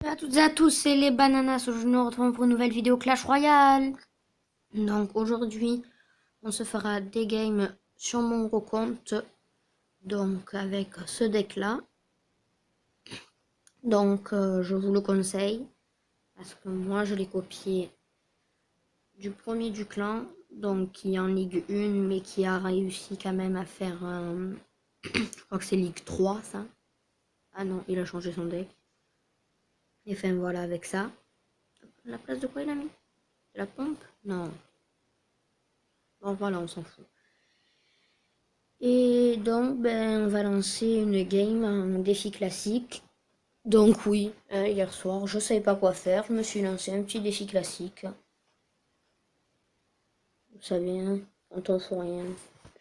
Salut à toutes et à tous, c'est les bananas. Aujourd'hui, nous retrouvons pour une nouvelle vidéo Clash Royale. Donc aujourd'hui, on se fera des games sur mon gros compte. Donc avec ce deck-là. Donc je vous le conseille. Parce que moi, je l'ai copié du premier du clan. Donc qui est en Ligue 1, mais qui a réussi quand même à faire... je crois que c'est Ligue 3, ça. Ah non, il a changé son deck. Et enfin voilà, avec ça. La place de quoi il a mis? De la pompe? Non. Bon voilà, on s'en fout. Et donc, on va lancer une game, un défi classique. Donc oui, hier soir, je savais pas quoi faire, je me suis lancé un petit défi classique. Vous savez, hein, quand on fout rien,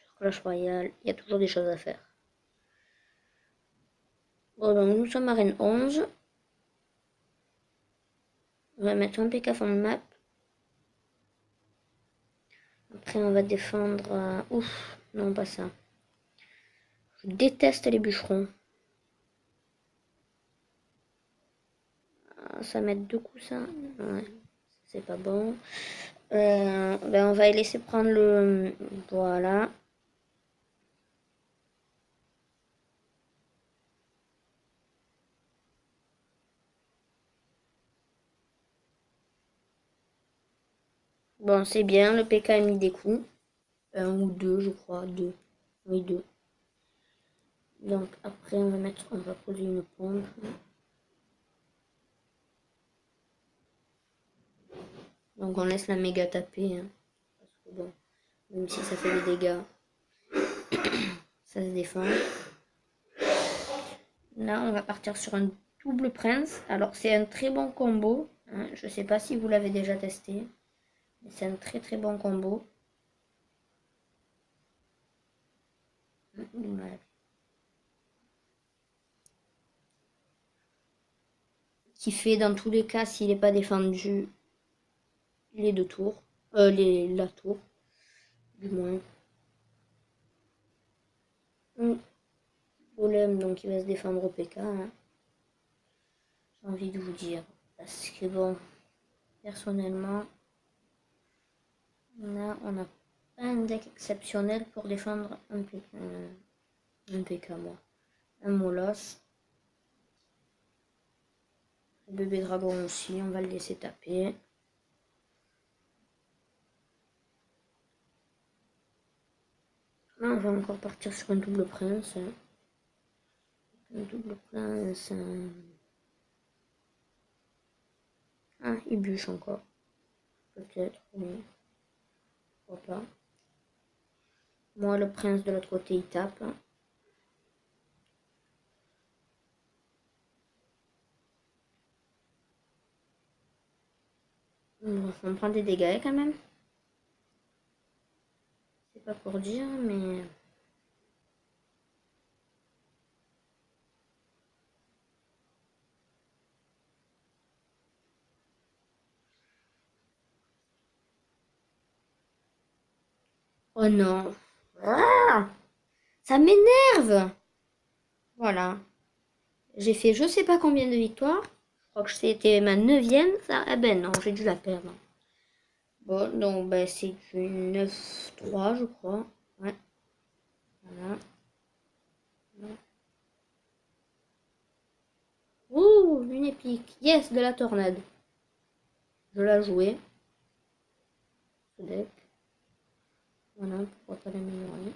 sur Clash Royale, il y a toujours des choses à faire. Bon, donc nous sommes à Arène 11. On va mettre un PK fond de map. Après, on va défendre... Ouf, non, pas ça. Je déteste les bûcherons. Ah, ça met deux coups, ça. Ouais, c'est pas bon. On va laisser prendre le... Voilà. Bon, c'est bien, le PK a mis des coups. Un ou deux, je crois, deux. Oui, deux. Donc après, on va poser une pompe. Donc on laisse la méga taper, hein, parce que bon, même si ça fait des dégâts, ça se défend. Là, on va partir sur un double prince. Alors c'est un très bon combo, hein. Je sais pas si vous l'avez déjà testé, mais c'est un très très bon combo. Qui fait dans tous les cas, s'il n'est pas défendu, les deux tours. La tour, du moins. Golem, donc il va se défendre au PK, hein. J'ai envie de vous dire. Parce que bon, personnellement, on n'a pas un deck exceptionnel pour défendre un PK, moi. Un Molos. Le bébé dragon aussi, on va le laisser taper. Là, on va encore partir sur un double prince, hein. Un double prince. Ah, il bûche encore. Peut-être, oui. Pourquoi pas. Moi, le prince de l'autre côté, il tape. On prend des dégâts quand même. C'est pas pour dire, mais... Oh non. Ah, ça m'énerve. Voilà. J'ai fait je sais pas combien de victoires. Je crois que c'était ma neuvième. Ça... Ah ben non, j'ai dû la perdre. Bon, donc c'est une 9-3, je crois. Ouais. Voilà. Ouh, une épique. Yes, de la tornade. Je l'ai joué. Ce deck. Voilà, pourquoi pas l'améliorer.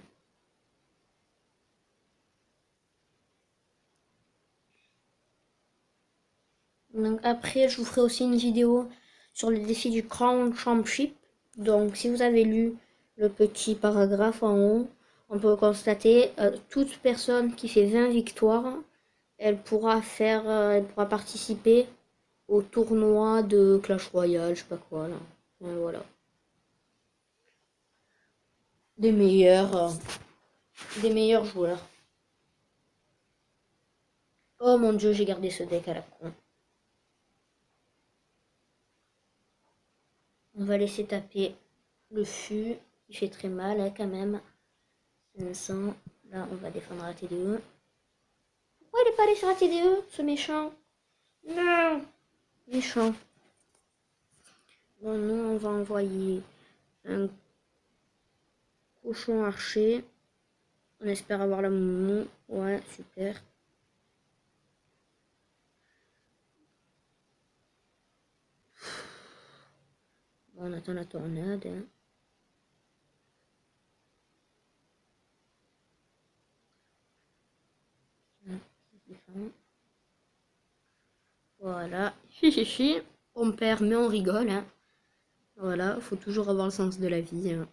Donc après, je vous ferai aussi une vidéo sur le défi du Crown Championship. Donc si vous avez lu le petit paragraphe en haut, on peut constater toute personne qui fait 20 victoires, elle pourra participer au tournoi de Clash Royale, je sais pas quoi là. Voilà. Des meilleurs, euh, des meilleurs joueurs. Oh mon dieu, j'ai gardé ce deck à la con. On va laisser taper le fût. Il fait très mal hein, quand même. 500. Là, on va défendre la TDE. Pourquoi il est pas allé sur la TDE, ce méchant? Non. méchant. Bon, nous, on va envoyer un cochon archer. On espère avoir la moumou. Ouais, super. Bon, on attend la tornade. Voilà. Chichichi. On perd, mais on rigole. Hein. Voilà, faut toujours avoir le sens de la vie. Hein.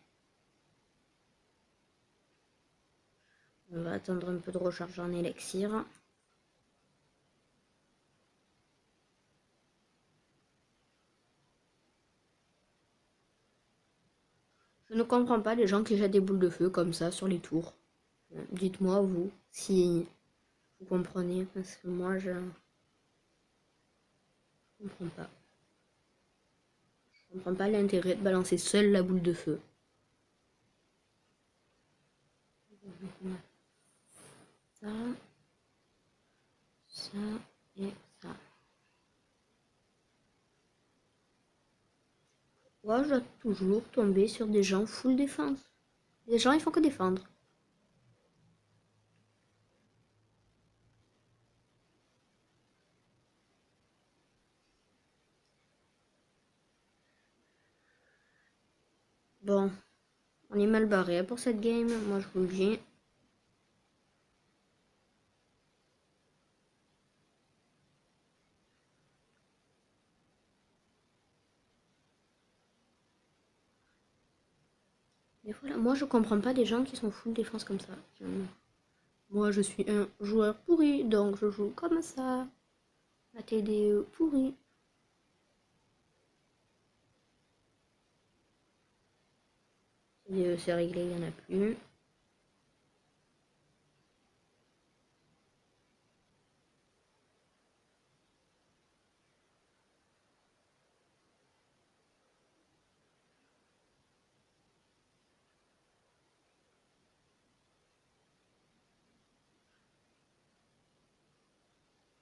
On va attendre un peu de recharge en élixir. Je ne comprends pas les gens qui jettent des boules de feu comme ça sur les tours. Dites-moi, vous, si vous comprenez, parce que moi, je comprends pas. Je comprends pas l'intérêt de balancer seule la boule de feu. Ça, ça et ça. Moi, je dois toujours tomber sur des gens full défense. Les gens, ils font que défendre. Bon, on est mal barré pour cette game, moi je vous le dis. Mais voilà, moi je comprends pas des gens qui sont full défense comme ça. Moi je suis un joueur pourri, donc je joue comme ça. La TDE pourri. TDE c'est réglé, il n'y en a plus.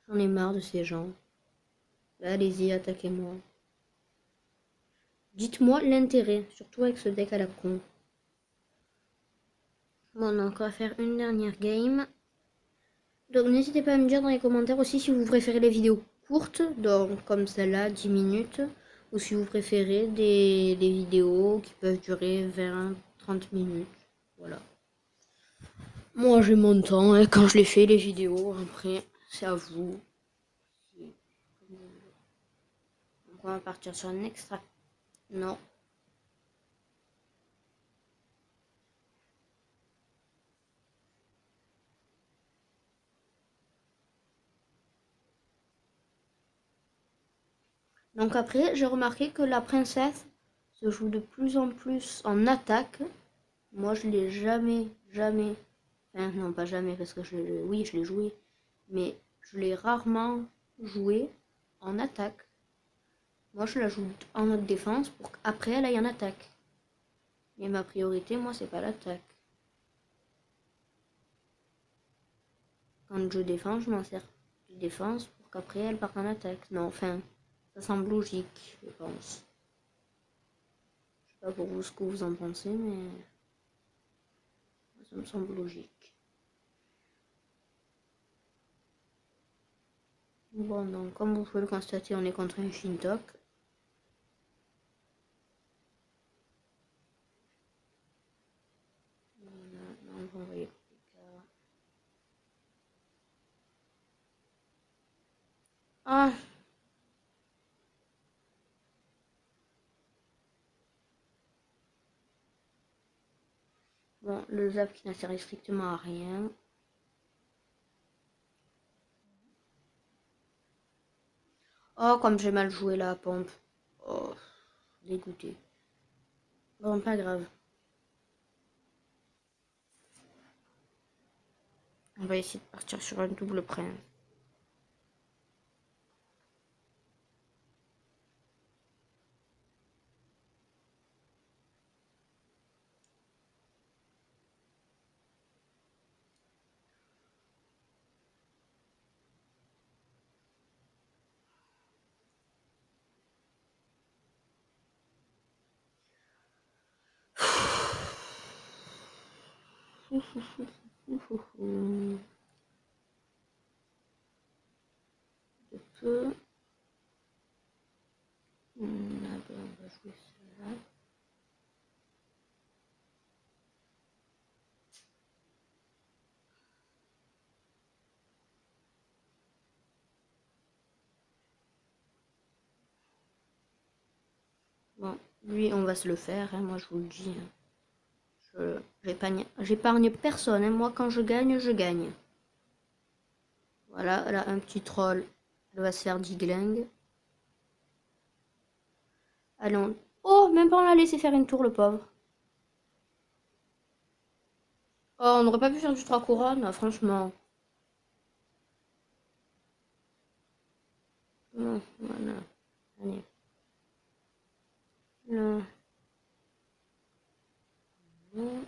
J'en ai marre de ces gens. Allez-y, attaquez-moi. Dites-moi l'intérêt, surtout avec ce deck à la con. Bon, donc on va faire une dernière game. Donc n'hésitez pas à me dire dans les commentaires aussi si vous préférez les vidéos courtes, donc comme celle-là, 10 minutes, ou si vous préférez des vidéos qui peuvent durer 20-30 minutes. Voilà. Moi j'ai mon temps, hein, quand je les fais les vidéos, après c'est à vous. Donc on va partir sur un extra. Non. Donc après, j'ai remarqué que la princesse se joue de plus en plus en attaque. Moi, je l'ai jamais. Enfin, non, pas jamais, parce que oui, je l'ai joué. Mais je l'ai rarement joué en attaque. Moi, je la joue en notre défense pour qu'après, elle aille en attaque. Mais ma priorité, moi, c'est pas l'attaque. Quand je défends, je m'en sers de défense pour qu'après, elle parte en attaque. Non, enfin, ça semble logique, je pense. Je sais pas pour vous ce que vous en pensez, mais ça me semble logique. Bon, donc, comme vous pouvez le constater, on est contre un Shintok. Voilà, on va envoyer Ah! Bon, le zap qui n'a servi strictement à rien. Oh, comme j'ai mal joué la pompe. Oh, dégoûté. Bon, pas grave. On va essayer de partir sur un double prince. Je peux. Ah ben, on va jouer cela. Bon, lui, on va se le faire, hein, moi je vous le dis. J'épargne personne, hein. Moi quand je gagne, je gagne. Voilà, elle a un petit troll. Elle va se faire diglingue. Allons. Oh, même pas on l'a laissé faire une tour, le pauvre. Oh, on n'aurait pas pu faire du 3 couronnes, franchement. Non, voilà. Allez. Non. Non.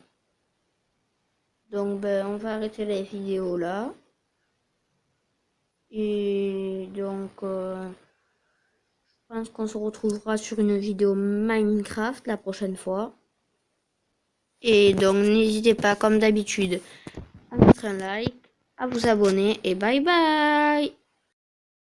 Donc, ben, on va arrêter la vidéo là. Et donc, je pense qu'on se retrouvera sur une vidéo Minecraft la prochaine fois. Et donc, n'hésitez pas, comme d'habitude, à mettre un like, à vous abonner et bye bye!